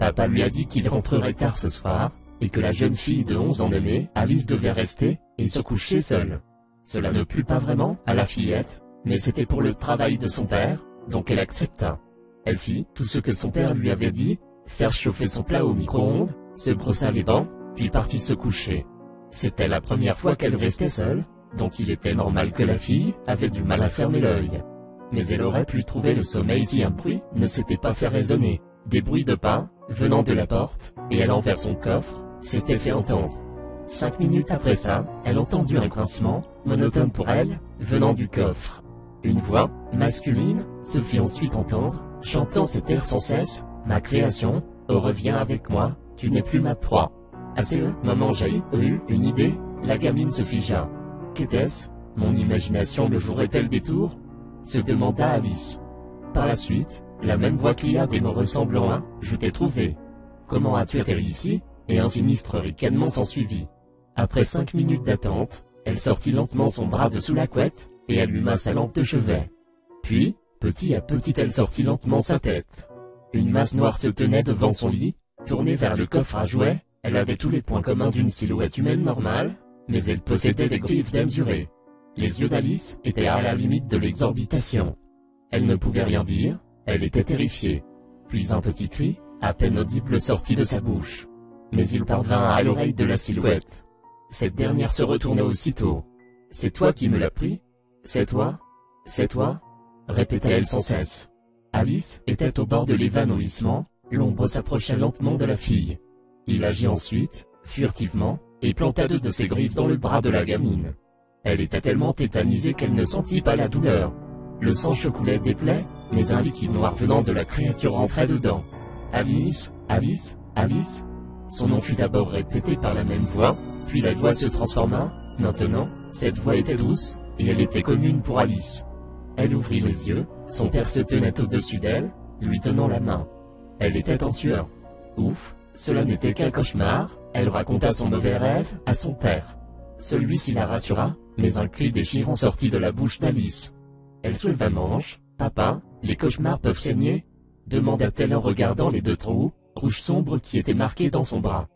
Papa lui a dit qu'il rentrerait tard ce soir, et que la jeune fille de 11 ans nommée Alice devait rester, et se coucher seule. Cela ne plut pas vraiment à la fillette, mais c'était pour le travail de son père, donc elle accepta. Elle fit tout ce que son père lui avait dit, faire chauffer son plat au micro-ondes, se brossa les dents, puis partit se coucher. C'était la première fois qu'elle restait seule, donc il était normal que la fille avait du mal à fermer l'œil. Mais elle aurait pu trouver le sommeil si un bruit ne s'était pas fait résonner. Des bruits de pas, venant de la porte, et allant vers son coffre, s'étaient fait entendre. 5 minutes après ça, elle entendit un grincement, monotone pour elle, venant du coffre. Une voix, masculine, se fit ensuite entendre, chantant cet air sans cesse, « Ma création, oh reviens avec moi, tu n'es plus ma proie. » À ce moment jaillit une idée, la gamine se figea. Qu'était-ce? Mon imagination me jouerait-elle des tours? Se demanda Alice. Par la suite, la même voix cria des mots ressemblant à « Je t'ai trouvé. Comment as-tu atterri ici ?» et un sinistre ricanement s'ensuivit. Après 5 minutes d'attente, elle sortit lentement son bras de sous la couette, et alluma sa lampe de chevet. Puis, petit à petit elle sortit lentement sa tête. Une masse noire se tenait devant son lit, tournée vers le coffre à jouets. Elle avait tous les points communs d'une silhouette humaine normale, mais elle possédait des griffes démesurées. Les yeux d'Alice étaient à la limite de l'exorbitation. Elle ne pouvait rien dire, elle était terrifiée. Puis un petit cri, à peine audible sortit de sa bouche. Mais il parvint à l'oreille de la silhouette. Cette dernière se retourna aussitôt. « C'est toi qui me l'as pris? C'est toi? C'est toi ?» répéta-t-elle sans cesse. Alice était au bord de l'évanouissement, l'ombre s'approcha lentement de la fille. Il agit ensuite, furtivement, et planta 2 de ses griffes dans le bras de la gamine. Elle était tellement tétanisée qu'elle ne sentit pas la douleur. Le sang coulait des plaies, mais un liquide noir venant de la créature rentrait dedans. « Alice, Alice, Alice !» Son nom fut d'abord répété par la même voix, puis la voix se transforma. Maintenant, cette voix était douce, et elle était commune pour Alice. Elle ouvrit les yeux, son père se tenait au-dessus d'elle, lui tenant la main. Elle était en sueur. Ouf, cela n'était qu'un cauchemar, elle raconta son mauvais rêve à son père. Celui-ci la rassura, mais un cri déchirant sortit de la bouche d'Alice. Elle souleva manche. « Papa, les cauchemars peuvent saigner ?» demanda-t-elle en regardant les 2 trous rouges sombres qui étaient marqués dans son bras.